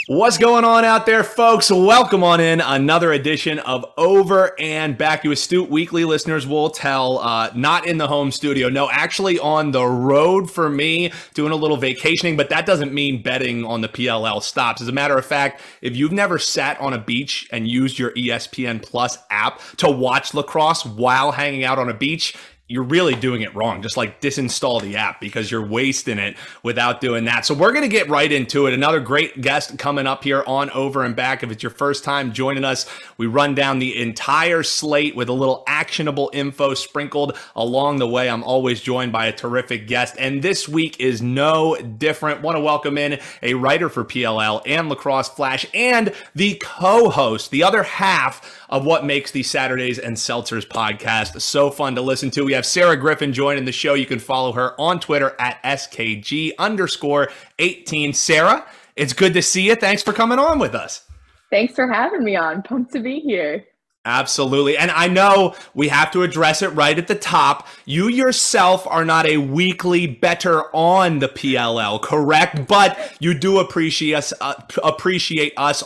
What's going on out there, folks? Welcome on in another edition of Over and Back. You astute weekly listeners will tell, not in the home studio. No, actually on the road for me, doing a little vacationing, but that doesn't mean betting on the PLL stops. As a matter of fact, if you've never sat on a beach and used your ESPN Plus app to watch lacrosse while hanging out on a beach, you're really doing it wrong. Just like disinstall the app because you're wasting it without doing that. So we're going to get right into it. Another great guest coming up here on Over and Back. If it's your first time joining us, we run down the entire slate with a little actionable info sprinkled along the way. I'm always joined by a terrific guest, and this week is no different. Want to welcome in a writer for PLL and Lacrosse Flash and the co-host, the other half of what makes the Saturdays and Seltzers podcast so fun to listen to. We have Sarah Griffin joining the show. You can follow her on Twitter at SKG_18. Sarah, it's good to see you. Thanks for coming on with us. Thanks for having me on. Pumped to be here. Absolutely. And I know we have to address it right at the top. You yourself are not a weekly bettor on the PLL, correct? But you do appreciate us,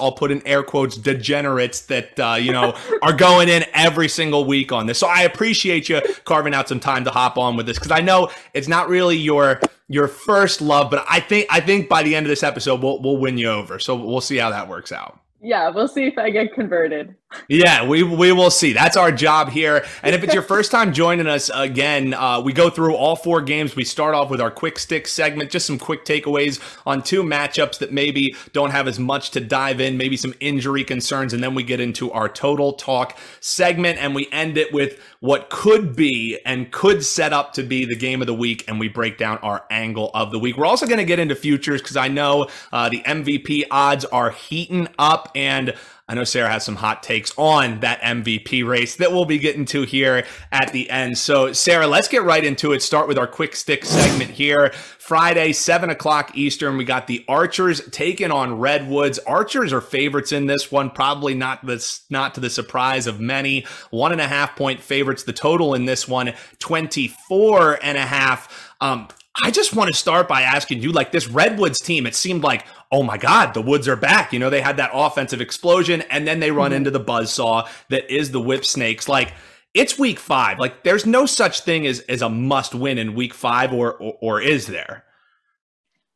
I'll put in air quotes, degenerates that, are going in every single week on this. So I appreciate you carving out some time to hop on with this, because I know it's not really your first love, but I think by the end of this episode, we'll win you over. So we'll see how that works out. Yeah, we'll see if I get converted. Yeah, we will see. That's our job here. And if it's your first time joining us again, we go through all four games. We start off with our quick stick segment, just some quick takeaways on two matchups that maybe don't have as much to dive in, maybe some injury concerns, and then we get into our total talk segment, and we end it with what could be and could set up to be the game of the week, and we break down our angle of the week. We're also going to get into futures because I know the MVP odds are heating up, and I know Sarah has some hot takes on that MVP race that we'll be getting to here at the end. So, Sarah, let's get right into it. Start with our quick stick segment here. Friday, 7 o'clock Eastern, we got the Archers taking on Redwoods. Archers are favorites in this one, probably not to the surprise of many. 1.5 point favorites. The total in this one, 24.5. I just want to start by asking you, like, this Redwoods team, it seemed like, oh my God, the Woods are back. You know, they had that offensive explosion, and then they run into the buzzsaw that is the Whip Snakes. Like, it's week 5. Like, there's no such thing as a must win in week 5, or is there?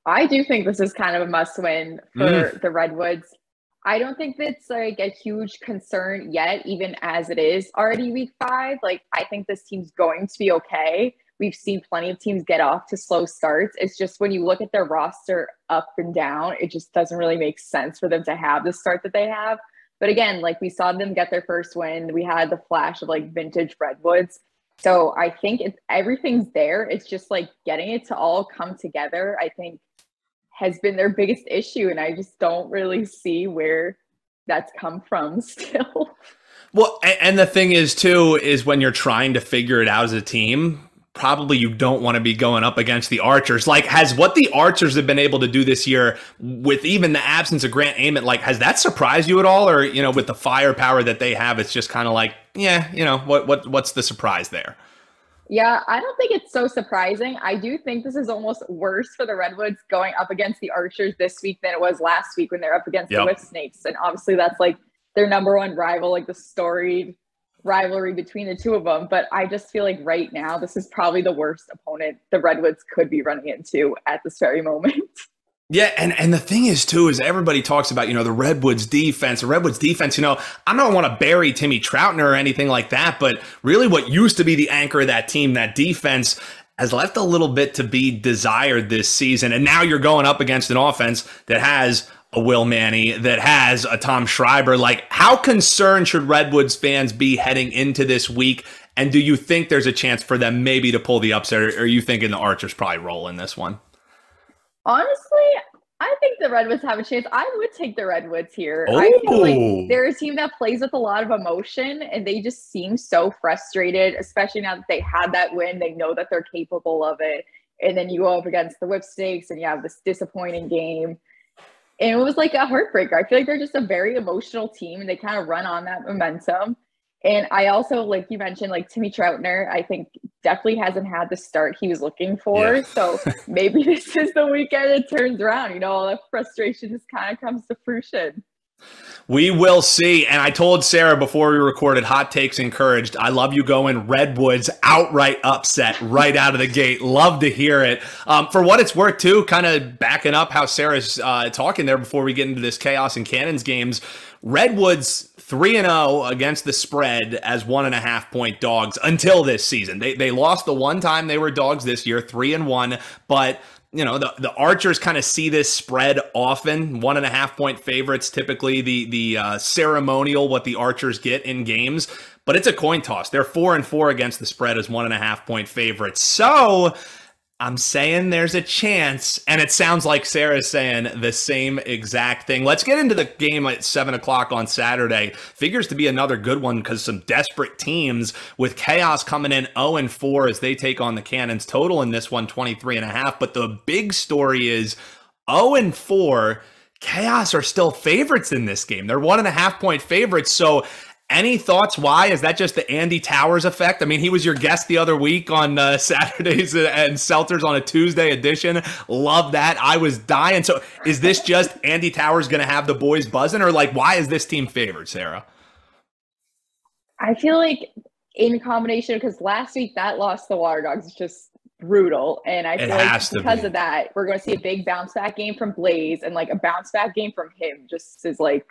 I do think this is kind of a must win for the Redwoods. I don't think that's like a huge concern yet, even as it is already week 5. Like, I think this team's going to be okay. We've seen plenty of teams get off to slow starts. It's just when you look at their roster up and down, it just doesn't really make sense for them to have the start that they have. But again, like, we saw them get their first win. We had the flash of like vintage Redwoods. So I think everything's there. It's just like getting it to all come together, I think, has been their biggest issue. And I just don't really see where that's come from still. Well, and the thing is, too, is when you're trying to figure it out as a team, probably you don't want to be going up against the Archers. Like, has what the Archers have been able to do this year with even the absence of Grant Ament, like, has that surprised you at all? Or, with the firepower that they have, it's just kind of like, yeah, what's the surprise there? Yeah, I don't think it's so surprising. I do think this is almost worse for the Redwoods going up against the Archers this week than it was last week when they're up against the Whip Snakes. And obviously that's like their number one rival, like the storied rivalry between the two of them. But I just feel like right now, this is probably the worst opponent the Redwoods could be running into at this very moment. Yeah, and the thing is, too, is everybody talks about, the Redwoods defense. The Redwoods defense, I don't want to bury Timmy Troutner or anything like that, but really what used to be the anchor of that team, that defense, has left a little bit to be desired this season. And now you're going up against an offense that has a Will Manny, that has a Tom Schreiber. Like, how concerned should Redwoods fans be heading into this week? And do you think there's a chance for them maybe to pull the upset, or are you thinking the Archers probably roll in this one? Honestly, I think the Redwoods have a chance. I would take the Redwoods here. Oh. I feel like they're a team that plays with a lot of emotion, and they just seem so frustrated, especially now that they had that win. They know that they're capable of it. And then you go up against the Whip Snakes, and you have this disappointing game. And it was like a heartbreaker. I feel like they're just a very emotional team, and they kind of run on that momentum. And I also, like you mentioned, like Timmy Troutner, I think definitely hasn't had the start he was looking for. Yeah. So maybe this is the weekend it turns around. You know, all that frustration just kind of comes to fruition. We will see. And I told Sarah before we recorded, hot takes encouraged. I love you going Redwoods outright upset right out of the gate. Love to hear it. For what it's worth, too, kind of backing up how Sarah's talking there before we get into this Chaos and Cannons games. Redwoods 3-0 against the spread as 1.5-point dogs until this season. They lost the one time they were dogs this year, 3-1, but you know, the Archers kind of see this spread often. 1.5-point favorites, typically the ceremonial, what the Archers get in games, but it's a coin toss. They're 4-4 against the spread as 1.5-point favorites. So I'm saying there's a chance, and it sounds like Sarah's saying the same exact thing. Let's get into the game at 7 o'clock on Saturday. Figures to be another good one because some desperate teams with Chaos coming in 0-4 as they take on the Cannons. Total in this one, 23.5. But the big story is 0-4. Chaos are still favorites in this game. They're 1.5-point favorites. So any thoughts why? Is that just the Andy Towers effect? I mean, he was your guest the other week on Saturdays and Seltzers on a Tuesday edition. Love that. I was dying. So is this just Andy Towers going to have the boys buzzing, or like, why is this team favored, Sarah? I feel like in combination, because last week that loss to the Water Dogs is just brutal. And I feel like because of that, we're going to see a big bounce back game from Blaze, and like a bounce back game from him just is like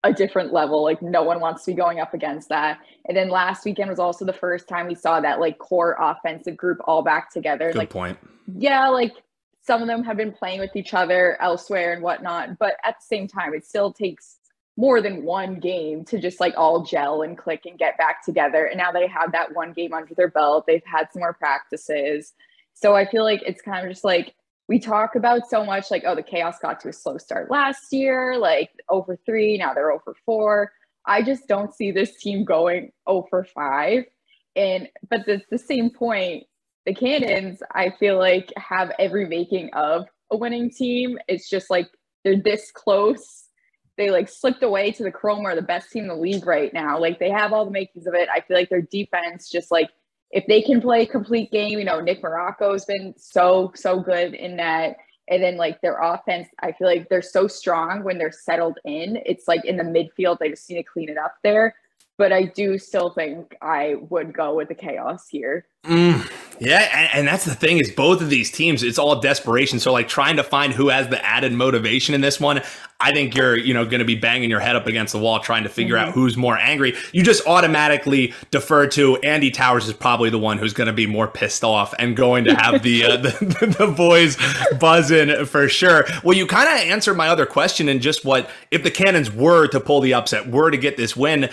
a different level. Like no one wants to be going up against that. And then last weekend was also the first time we saw that like core offensive group all back together. Good point. Yeah, like some of them have been playing with each other elsewhere and whatnot, but at the same time, it still takes more than one game to just like all gel and click and get back together. And now they have that one game under their belt. They've had some more practices. So I feel like it's kind of just like, we talk about so much like, oh, the Chaos got to a slow start last year, like 0-3, now they're 0-4. I just don't see this team going 0-5. But the same point, the Cannons, I feel like have every making of a winning team. It's just like they're this close. They like slipped away to the Chrome, are the best team in the league right now. Like they have all the makings of it. I feel like their defense just like, if they can play a complete game, you know, Nick Morocco's been so good in that. And then like their offense, I feel like they're so strong when they're settled in. It's like in the midfield, they just need to clean it up there. But I do still think I would go with the Chaos here. Yeah, and that's the thing is both of these teams, it's all desperation. So like trying to find who has the added motivation in this one, I think you're, going to be banging your head up against the wall trying to figure out who's more angry. You just automatically defer to Andy Towers is probably the one who's going to be more pissed off and going to have the boys buzzing for sure. Well, you kind of answered my other question in just what, if the Cannons were to pull the upset, were to get this win,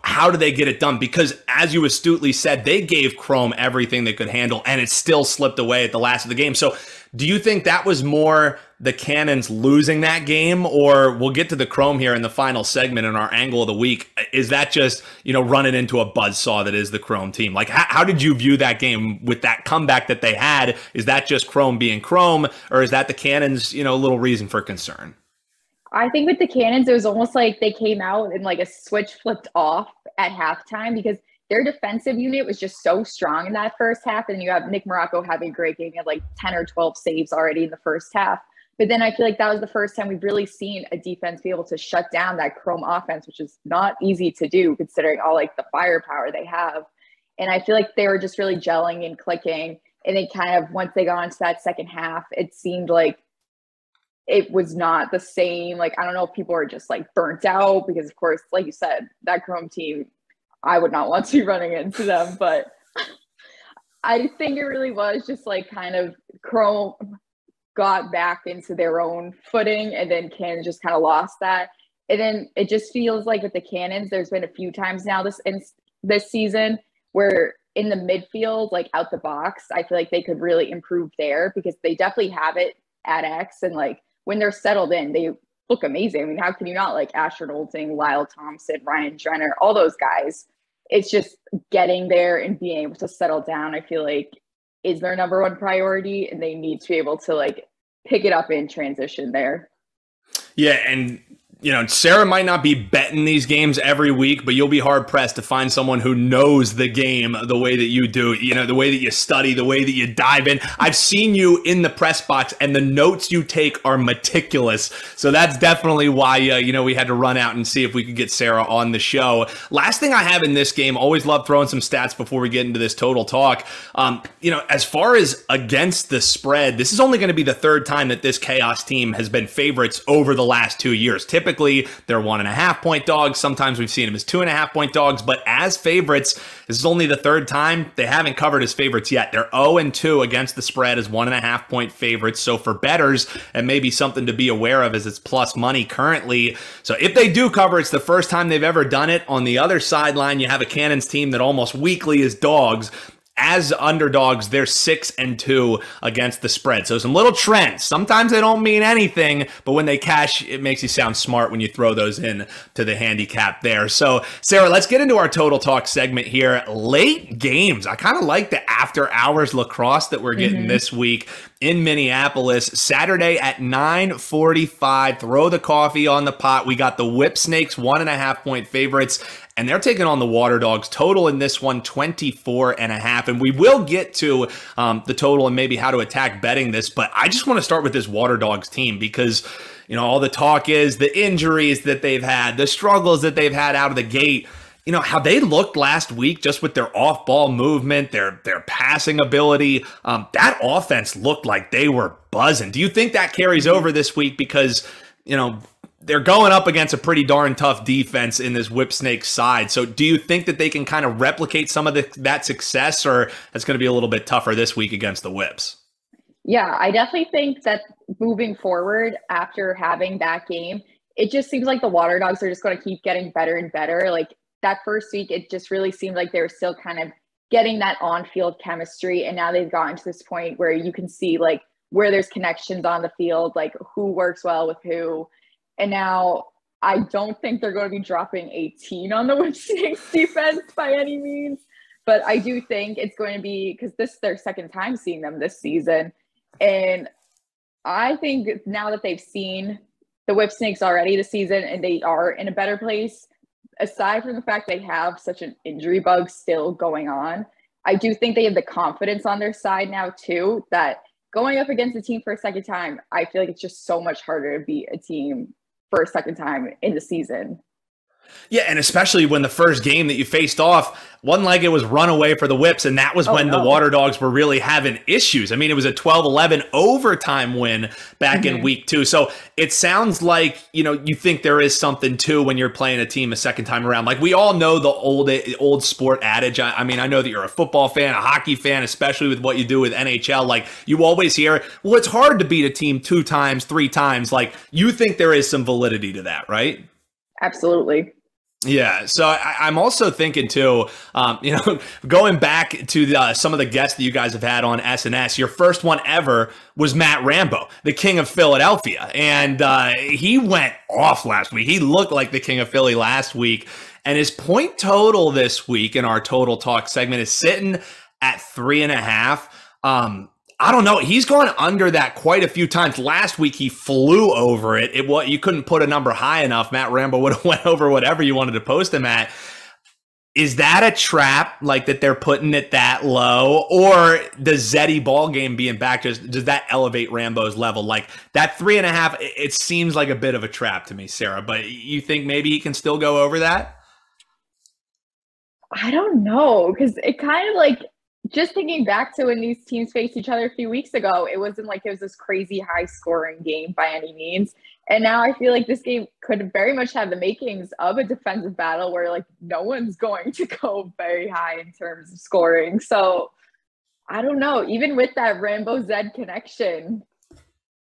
how do they get it done? Because as you astutely said, they gave Chrome everything they could handle, and it still slipped away at the last of the game. So do you think that was more the Cannons losing that game, or we'll get to the Chrome here in the final segment in our angle of the week? Is that just, running into a buzzsaw that is the Chrome team? Like, how did you view that game with that comeback that they had? Is that just Chrome being Chrome, or is that the Cannons, a little reason for concern? I think with the Cannons, it was almost like they came out and like a switch flipped off at halftime because their defensive unit was just so strong in that first half. And you have Nick Morocco having a great game. He had like 10 or 12 saves already in the first half. But then I feel like that was the first time we've really seen a defense be able to shut down that Chrome offense, which is not easy to do considering all like the firepower they have. And I feel like they were just really gelling and clicking. And they kind of, once they got into that second half, it seemed like it was not the same. Like, I don't know if people are just like burnt out because, of course, like you said, that Chrome team, I would not want to be running into them. But I think it really was just like kind of Chrome got back into their own footing, and then Cannons just kind of lost that. And then it just feels like with the Cannons, there's been a few times now this season where in the midfield, like out the box, I feel like they could really improve there because they definitely have it at X, and like when they're settled in, they look amazing. I mean, how can you not like Asher Olting, Lyle Thompson, Ryan Drenner, all those guys? It's just getting there and being able to settle down, I feel like, is their number one priority, and they need to be able to like pick it up in transition there. Yeah, and Sarah might not be betting these games every week, but you'll be hard pressed to find someone who knows the game the way that you do, the way that you study, the way that you dive in. I've seen you in the press box and the notes you take are meticulous. So that's definitely why, we had to run out and see if we could get Sarah on the show. Last thing I have in this game, always love throwing some stats before we get into this total talk. As far as against the spread, this is only going to be the third time that this Chaos team has been favorites over the last 2 years. Typically, they're 1.5 point dogs. Sometimes we've seen them as 2.5 point dogs, but as favorites, this is only the third time. They haven't covered as favorites yet. They're 0-2 against the spread as 1.5 point favorites. So for bettors, it may be something to be aware of as it's plus money currently. So if they do cover, it's the first time they've ever done it. On the other sideline, you have a Cannons team that almost weekly is dogs. As underdogs, they're 6-2 against the spread. So some little trends. Sometimes they don't mean anything, but when they cash, it makes you sound smart when you throw those in to the handicap there. So, Sarah, let's get into our total talk segment here. Late games. I kind of like the after hours lacrosse that we're getting this week in Minneapolis. Saturday at 9:45. Throw the coffee on the pot. We got the Whip Snakes 1.5 point favorites, and they're taking on the Water Dogs. Total in this one, 24.5. And we will get to the total and maybe how to attack betting this, but I just want to start with this Water Dogs team because, all the talk is the injuries that they've had, the struggles that they've had out of the gate. How they looked last week just with their off-ball movement, their passing ability, that offense looked like they were buzzing. Do you think that carries over this week? Because, they're going up against a pretty darn tough defense in this Whip Snake side. So do you think that they can kind of replicate some of that success, or it's going to be a little bit tougher this week against the Whips? Yeah, I definitely think that moving forward after having that game, it just seems like the Water Dogs are just going to keep getting better and better. Like that first week, it just really seemed like they were still kind of getting that on-field chemistry. And now they've gotten to this point where you can see like where there's connections on the field, like who works well with who. And now I don't think they're going to be dropping 18 on the Whip Snakes defense by any means. But I do think it's going to be, because this is their second time seeing them this season. And I think now that they've seen the Whip Snakes already this season and they are in a better place, aside from the fact they have such an injury bug still going on, I do think they have the confidence on their side now too, that going up against a team for a second time, I feel like it's just so much harder to beat a team for a second time in the season. Yeah, and especially when the first game that you faced off, wasn't like it was run away for the Whips, and that was when the Water Dogs were really having issues. I mean, it was a 12-11 overtime win back in week 2. So it sounds like, you think there is something too when you're playing a team a second time around. Like we all know the old sport adage. I mean, I know that you're a football fan, a hockey fan, especially with what you do with NHL. Like you always hear, well, it's hard to beat a team 2 times, 3 times. Like you think there is some validity to that, right? Absolutely. Yeah, so I'm also thinking too, going back to some of the guests that you guys have had on SNS, your first one ever was Matt Rambo, the King of Philadelphia, and he went off last week. He looked like the King of Philly last week, and his point total this week in our Total Talk segment is sitting at 3.5. I don't know. He's gone under that quite a few times. Last week, he flew over it. You couldn't put a number high enough. Matt Rambo would have went over whatever you wanted to post him at. Is that a trap, like that they're putting it that low? Or the Zeddy ball game being back, does that elevate Rambo's level? Like that 3.5, it seems like a bit of a trap to me, Sarah. But you think maybe he can still go over that? I don't know, because it kind of like, just thinking back to when these teams faced each other a few weeks ago, it wasn't like it was this crazy high scoring game by any means. And now I feel like this game could very much have the makings of a defensive battle where like no one's going to go very high in terms of scoring. So I don't know, even with that Rambo Zed connection,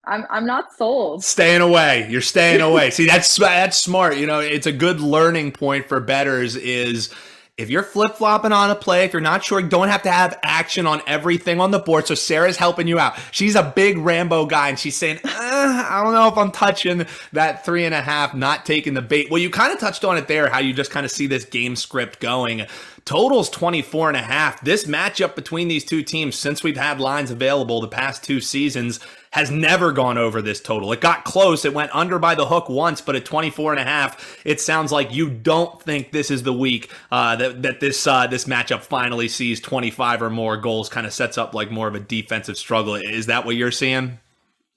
I'm not sold. Staying away. You're staying away. See, that's smart. It's a good learning point for bettors is, if you're flip-flopping on a play, if you're not sure, you don't have to have action on everything on the board. So Sarah's helping you out. She's a big Rambo guy, and she's saying, I don't know if I'm touching that 3.5, not taking the bait. Well, you kind of touched on it there, how you just kind of see this game script going. Total's 24.5. This matchup between these two teams, since we've had lines available the past 2 seasons, has never gone over this total. It got close. It went under by the hook once, but at 24.5, it sounds like you don't think this is the week that this matchup finally sees 25 or more goals, kind of sets up like more of a defensive struggle. Is that what you're seeing?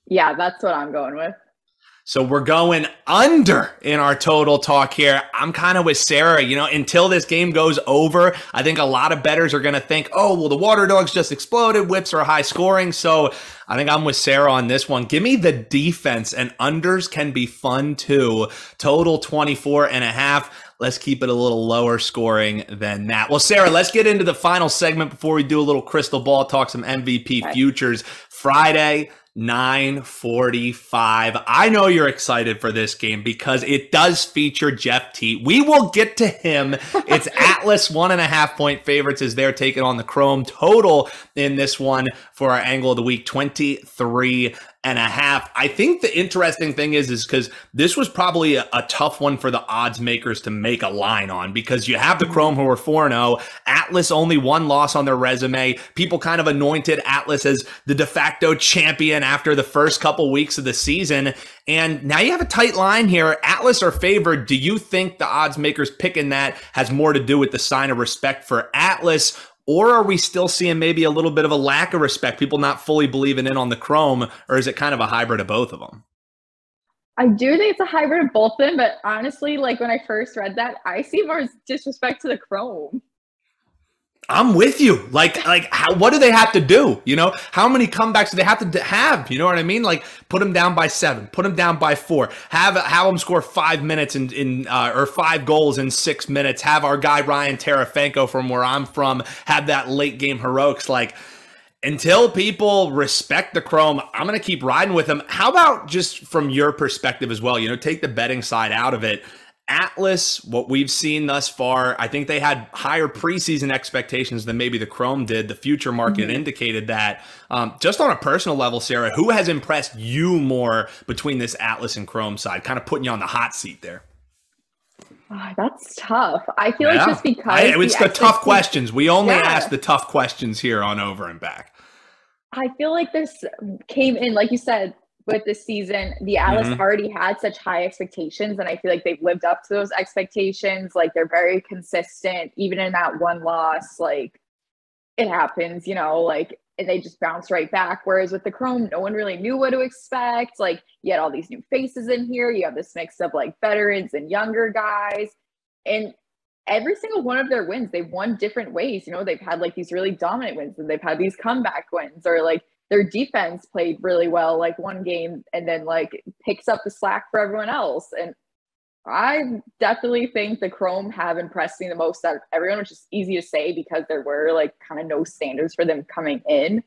Yeah, that's what I'm going with. So we're going under in our total talk here. I'm kind of with Sarah. Until this game goes over, I think a lot of bettors are going to think, oh, well, the Water Dogs just exploded. Whips are high scoring. So I think I'm with Sarah on this one. Give me the defense, and unders can be fun too. Total 24.5. Let's keep it a little lower scoring than that. Well, Sarah, let's get into the final segment before we do a little crystal ball, talk some MVP futures. Friday, 9:45. I know you're excited for this game because it does feature Jeff Teat. We will get to him. It's Atlas 1.5 point favorites as they're taking on the Chrome. Total in this one for our angle of the week, 23.5. I think the interesting thing is because this was probably a tough one for the odds makers to make a line on, because you have the Chrome who are 4-0. Atlas only 1 loss on their resume. People kind of anointed Atlas as the de facto champion after the first couple weeks of the season. And now you have a tight line here. Atlas are favored. Do you think the odds makers picking that has more to do with the sign of respect for Atlas? Or are we still seeing maybe a little bit of a lack of respect, people not fully believing in on the Chrome, or is it kind of a hybrid of both of them? I do think it's a hybrid of both of them, but honestly, like when I first read that, I see more as disrespect to the Chrome. I'm with you. Like, what do they have to do? How many comebacks do they have to have? You know what I mean? Like, put them down by 7, put them down by 4, have them score 5 minutes or 5 goals in 6 minutes. Have our guy Ryan Terafenko from where I'm from have that late game heroics. Like, until people respect the Chrome, I'm going to keep riding with them. How about just from your perspective as well? Take the betting side out of it. Atlas, what we've seen thus far, I think they had higher preseason expectations than maybe the Chrome did. The future market indicated that. Just on a personal level, Sarah, who has impressed you more between this Atlas and Chrome side? Kind of putting you on the hot seat there. Oh, that's tough. I feel like just because it's the tough questions. We only ask the tough questions here on Over and Back. I feel like this came in, like you said, with this season, the Atlas already had such high expectations, and I feel like they've lived up to those expectations. Like, they're very consistent, even in that 1 loss. Like, it happens, and they just bounce right back. Whereas with the Chrome, no one really knew what to expect. Like, you had all these new faces in here. You have this mix of like veterans and younger guys, and every single one of their wins, they've won different ways. They've had like these really dominant wins, and they've had these comeback wins, or like their defense played really well, like one game, and then like picks up the slack for everyone else. And I definitely think the Chrome have impressed me the most out of everyone, which is easy to say because there were like kind of no standards for them coming in.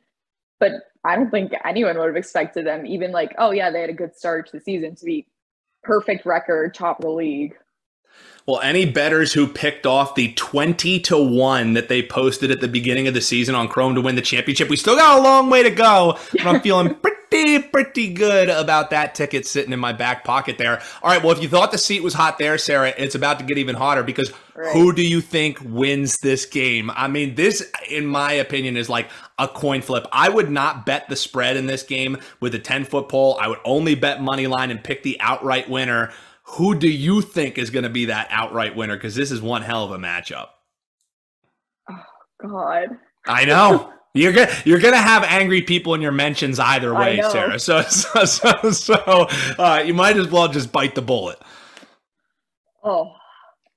But I don't think anyone would have expected them, even like, oh yeah, they had a good start to the season, to be perfect record, top of the league. Well, any bettors who picked off the 20-1 that they posted at the beginning of the season on Chrome to win the championship, we still got a long way to go, but I'm feeling pretty good about that ticket sitting in my back pocket there. All right, well, if you thought the seat was hot there, Sarah, it's about to get even hotter, because who do you think wins this game? I mean, this, in my opinion, is like a coin flip. I would not bet the spread in this game with a 10-foot pole. I would only bet money line and pick the outright winner. Who do you think is going to be that outright winner? Because this is one hell of a matchup. Oh, God. I know. You're gonna have angry people in your mentions either way, Sarah. So you might as well just bite the bullet. Oh,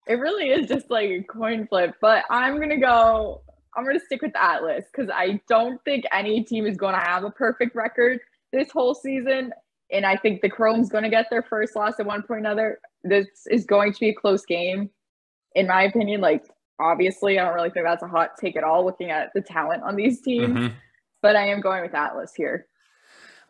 it really is just like a coin flip. But I'm gonna stick with Atlas, because I don't think any team is going to have a perfect record this whole season. And I think the Chrome's going to get their first loss at one point or another. This is going to be a close game, in my opinion. Like, obviously, I don't really think that's a hot take at all, looking at the talent on these teams. But I am going with Atlas here.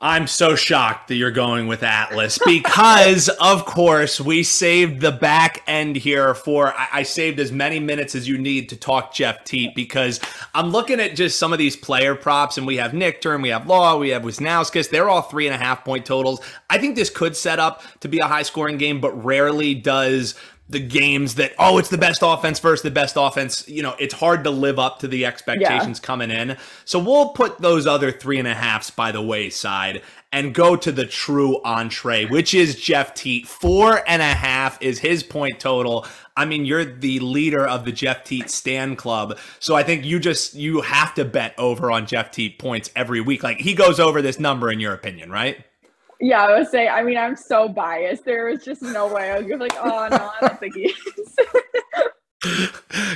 I'm so shocked that you're going with Atlas because, of course, we saved the back end here for, I saved as many minutes as you need to talk Jeff Teat, because I'm looking at just some of these player props, and we have Nichter, we have Law, we have Wisnauskas. They're all 3.5 point totals. I think this could set up to be a high scoring game, but rarely does the games that, oh, it's the best offense versus the best offense. You know, it's hard to live up to the expectations coming in. So we'll put those other 3.5s by the wayside and go to the true entree, which is Jeff Teat. 4.5 is his point total. I mean, you're the leader of the Jeff Teat Stan Club. So I think you have to bet over on Jeff Teat points every week. Like, he goes over this number in your opinion, right? Yeah, I would say, I mean, I'm so biased. There was just no way. I was like, oh, no, I don't think he is.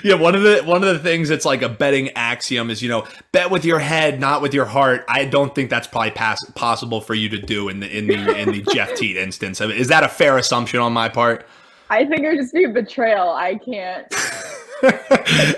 Yeah, one of the things that's like a betting axiom is, you know, bet with your head, not with your heart. I don't think that's probably possible for you to do in the Jeff Teat instance. Is that a fair assumption on my part? I think it would just be a betrayal. I can't.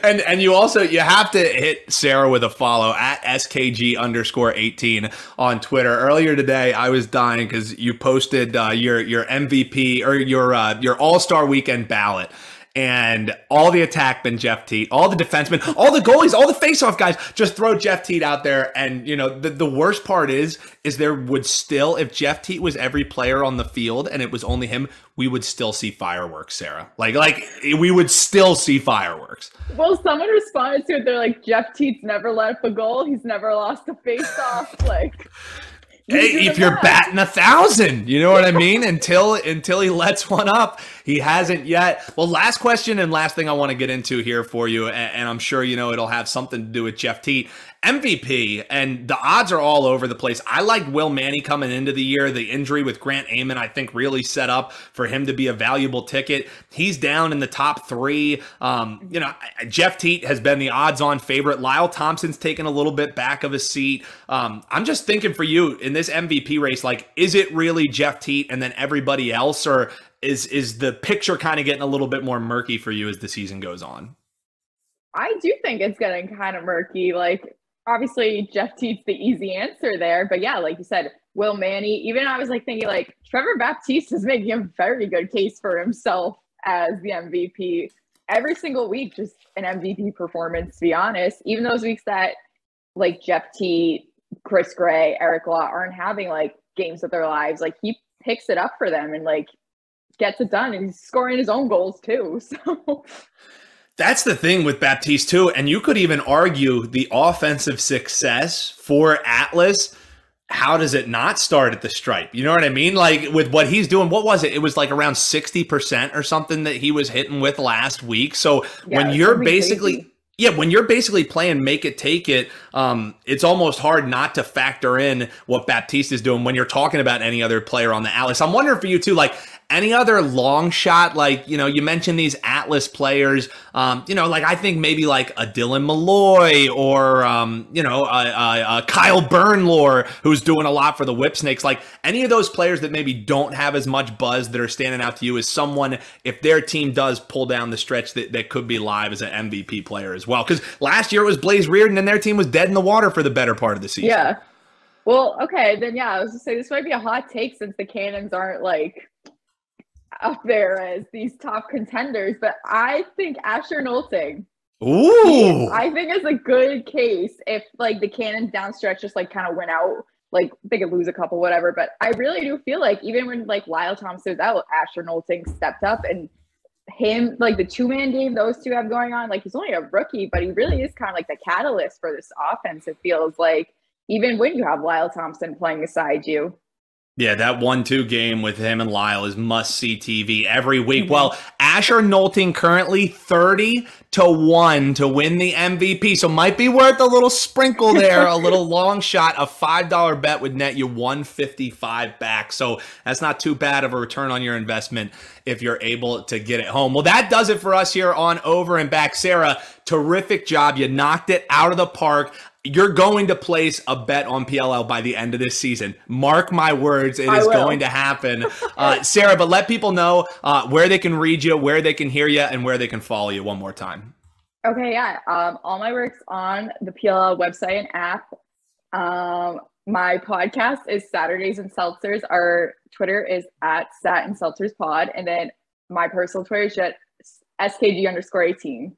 and you have to hit Sarah with a follow at SKG_18 on Twitter. Earlier today, I was dying because you posted your MVP or your All-Star Weekend ballot. And all the attackmen, Jeff Teat, all the defensemen, all the goalies, all the faceoff guys, just throw Jeff Teat out there. And, you know, the worst part is there would still, if Jeff Teat was every player on the field and it was only him, we would still see fireworks, Sarah. Like we would still see fireworks. Well, someone responded to it. They're like, Jeff Teat's never let up a goal. He's never lost a faceoff. Like, hey, if you're batting 1,000, you know what I mean? Until he lets one up, he hasn't yet. Well, last question and last thing I want to get into here for you, and I'm sure you know it'll have something to do with Jeff Teat. MVP, and the odds are all over the place. I liked Will Manny coming into the year. The injury with Grant Amon, I think, really set up for him to be a valuable ticket. He's down in the top 3. You know, Jeff Teat has been the odds-on favorite. Lyle Thompson's taken a little bit back of a seat. I'm just thinking for you in this MVP race, like, is it really Jeff Teat and then everybody else, or is the picture kind of getting a little bit more murky for you as the season goes on? I do think it's getting kind of murky. Like, obviously, Jeff Teat's the easy answer there. But yeah, like you said, Will Manny, even I was like thinking like Trevor Baptiste is making a very good case for himself as the MVP. Every single week, just an MVP performance, to be honest. Even those weeks that like Jeff Teat, Chris Gray, Eric Law aren't having like games of their lives, like he picks it up for them and like gets it done, and he's scoring his own goals too. So that's the thing with Baptiste too. And you could even argue the offensive success for Atlas. How does it not start at the stripe? You know what I mean? Like with what he's doing, what was it? It was like around 60% or something that he was hitting with last week. So yeah, when you're basically crazy. Yeah, when you're basically playing make it, take it, it's almost hard not to factor in what Baptiste is doing when you're talking about any other player on the Atlas. I'm wondering for you too, like any other long shot, like, you know, you mentioned these Atlas players, you know, like I think maybe like a Dylan Malloy or, you know, Kyle Bernlor, who's doing a lot for the Whipsnakes. Like any of those players that maybe don't have as much buzz that are standing out to you as someone, if their team does pull down the stretch, that could be live as an MVP player as well. Because last year it was Blaze Reardon and their team was dead in the water for the better part of the season. Yeah. Well, okay, then yeah, I was just saying this might be a hot take since the Cannons aren't like up there as these top contenders, but I think Asher Nolting, I think is a good case if like the Cannons downstretch just like kind of went out, like they could lose a couple, whatever. But I really do feel like even when like Lyle Thompson was out, Asher Nolting stepped up, and him, like the 2-man game those two have going on, like he's only a rookie, but he really is kind of like the catalyst for this offense. It feels like even when you have Lyle Thompson playing beside you. Yeah, that 1-2 game with him and Lyle is must-see TV every week. Mm-hmm. Well, Asher Nolting currently 30-1 to win the MVP, so might be worth a little sprinkle there, a little long shot. A $5 bet would net you $155 back, so that's not too bad of a return on your investment if you're able to get it home. Well, that does it for us here on Over and Back. Sarah, terrific job. You knocked it out of the park. You're going to place a bet on PLL by the end of this season. Mark my words, it is going to happen. Sarah, but let people know where they can read you, where they can hear you, and where they can follow you one more time. Okay, yeah. All my work's on the PLL website and app. My podcast is Saturdays and Seltzers. Our Twitter is at Sat and Seltzers Pod. And then my personal Twitter is at SKG_18.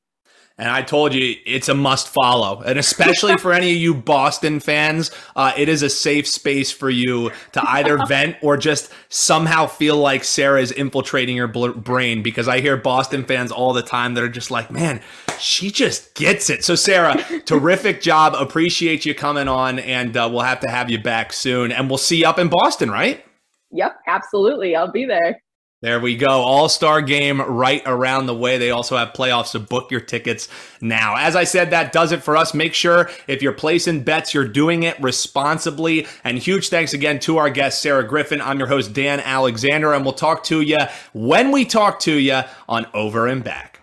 And I told you, it's a must follow. And especially for any of you Boston fans, it is a safe space for you to either vent or just somehow feel like Sarah is infiltrating your brain, because I hear Boston fans all the time that are just like, man, she just gets it. So Sarah, terrific job. Appreciate you coming on, and we'll have to have you back soon. And we'll see you up in Boston, right? Yep, absolutely. I'll be there. There we go. All-Star game right around the way. They also have playoffs, so book your tickets now. As I said, that does it for us. Make sure if you're placing bets, you're doing it responsibly. And huge thanks again to our guest, Sarah Griffin. I'm your host, Dan Alexander, and we'll talk to you when we talk to you on Over and Back.